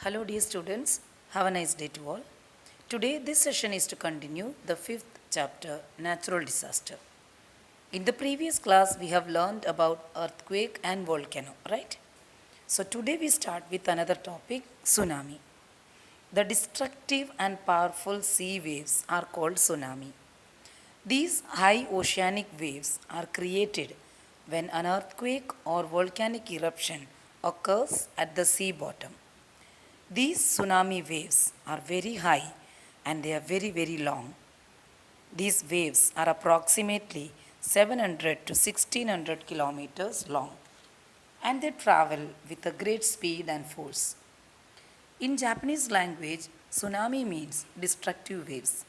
Hello dear students, have a nice day to all. Today this session is to continue the fifth chapter, Natural Disaster. In the previous class we have learned about earthquake and volcano, right? So today we start with another topic, tsunami. The destructive and powerful sea waves are called tsunami. These high oceanic waves are created when an earthquake or volcanic eruption occurs at the sea bottom. These tsunami waves are very high and they are very long. These waves are approximately 700 to 1600 kilometers long and they travel with a great speed and force. In Japanese language, tsunami means destructive waves.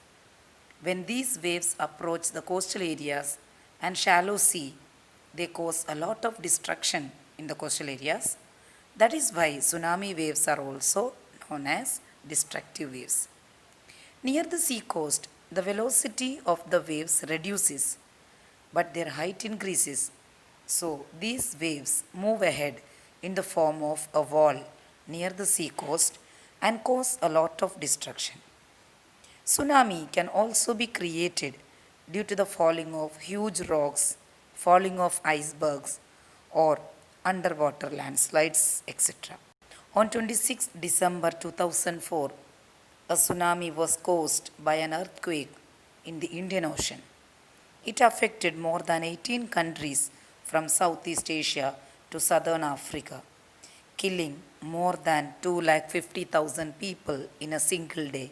When these waves approach the coastal areas and shallow sea, they cause a lot of destruction in the coastal areas. That is why tsunami waves are also known as destructive waves. Near the sea coast, the velocity of the waves reduces, but their height increases. So these waves move ahead in the form of a wall near the sea coast and cause a lot of destruction. Tsunami can also be created due to the falling of huge rocks, falling of icebergs, or underwater landslides, etc. On 26 December 2004, a tsunami was caused by an earthquake in the Indian Ocean. It affected more than 18 countries from Southeast Asia to Southern Africa, killing more than 250,000 people in a single day,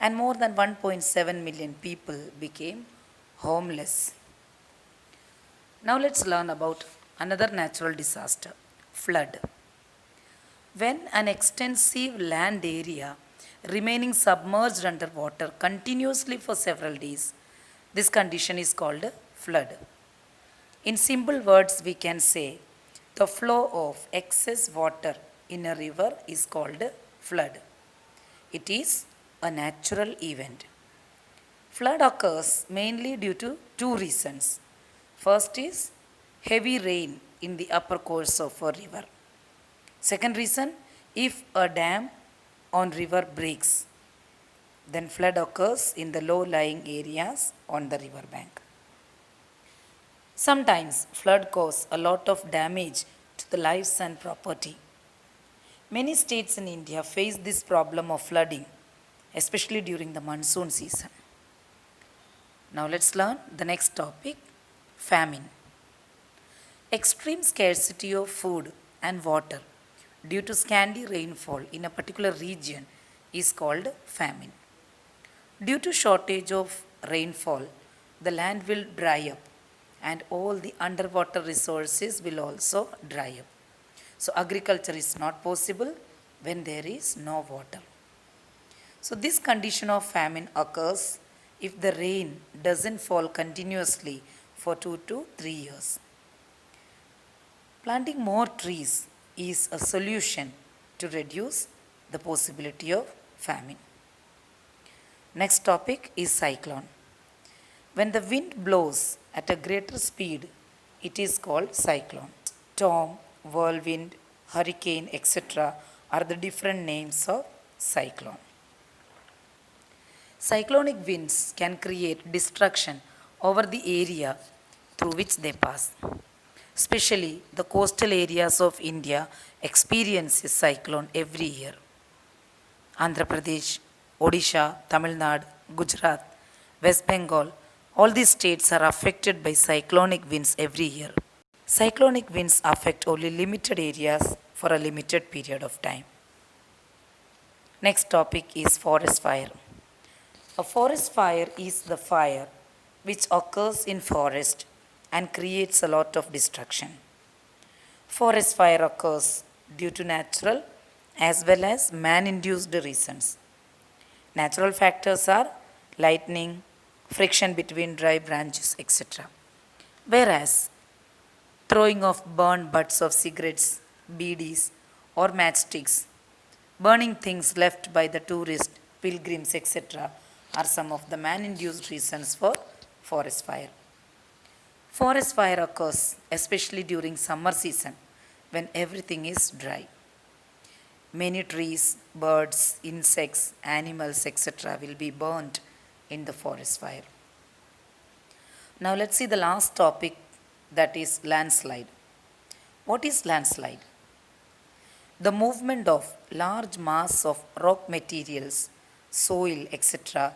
and more than 1.7 million people became homeless. Now let's learn about another natural disaster, flood. When an extensive land area remaining submerged underwater continuously for several days, this condition is called flood. In simple words, we can say the flow of excess water in a river is called flood. It is a natural event. Flood occurs mainly due to two reasons. First is heavy rain in the upper course of a river. Second reason, if a dam on river breaks, then flood occurs in the low-lying areas on the river bank. Sometimes flood causes a lot of damage to the lives and property. Many states in India face this problem of flooding, especially during the monsoon season. Now let's learn the next topic, famine. Extreme scarcity of food and water due to scanty rainfall in a particular region is called famine. Due to shortage of rainfall, the land will dry up and all the underwater resources will also dry up. So agriculture is not possible when there is no water. So this condition of famine occurs if the rain doesn't fall continuously for 2 to 3 years. Planting more trees is a solution to reduce the possibility of famine. Next topic is cyclone. When the wind blows at a greater speed, it is called cyclone. Storm, whirlwind, hurricane, etc. are the different names of cyclone. Cyclonic winds can create destruction over the area through which they pass. Especially the coastal areas of India experience a cyclone every year. Andhra Pradesh, Odisha, Tamil Nadu, Gujarat, West Bengal, all these states are affected by cyclonic winds every year. Cyclonic winds affect only limited areas for a limited period of time. Next topic is forest fire. A forest fire is the fire which occurs in forest and creates a lot of destruction. Forest fire occurs due to natural as well as man-induced reasons. Natural factors are lightning, friction between dry branches, etc. Whereas throwing of burned butts of cigarettes, beedies, or matchsticks, burning things left by the tourists, pilgrims, etc. are some of the man-induced reasons for forest fire. Forest fire occurs especially during summer season when everything is dry. many trees, birds, insects, animals, etc. will be burnt in the forest fire. Now let's see the last topic, that is landslide. What is landslide? The movement of large mass of rock materials, soil, etc.,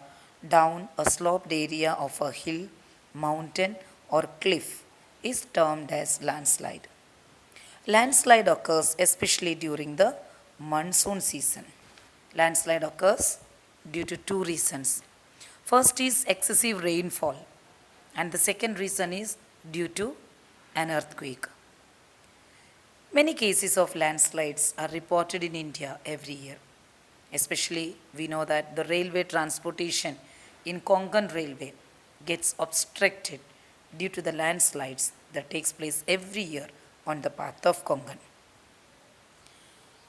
down a sloped area of a hill, mountain, or cliff is termed as landslide. Landslide occurs especially during the monsoon season. Landslide occurs due to two reasons. First is excessive rainfall, and the second reason is due to an earthquake. Many cases of landslides are reported in India every year. Especially, we know that the railway transportation in Konkan Railway gets obstructed due to the landslides that takes place every year on the path of Konkan.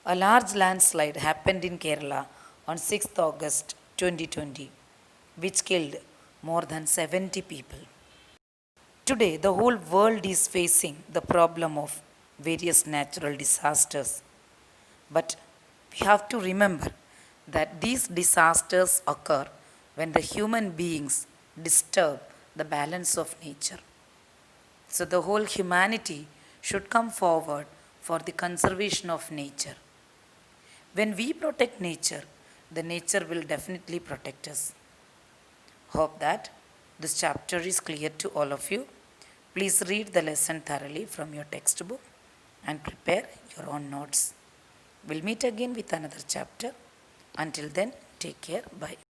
A large landslide happened in Kerala on 6th August 2020, which killed more than 70 people. Today, the whole world is facing the problem of various natural disasters. But we have to remember that these disasters occur when the human beings disturb the balance of nature. So the whole humanity should come forward for the conservation of nature. When we protect nature, the nature will definitely protect us. Hope that this chapter is clear to all of you. Please read the lesson thoroughly from your textbook and prepare your own notes. We'll meet again with another chapter. Until then, take care. Bye.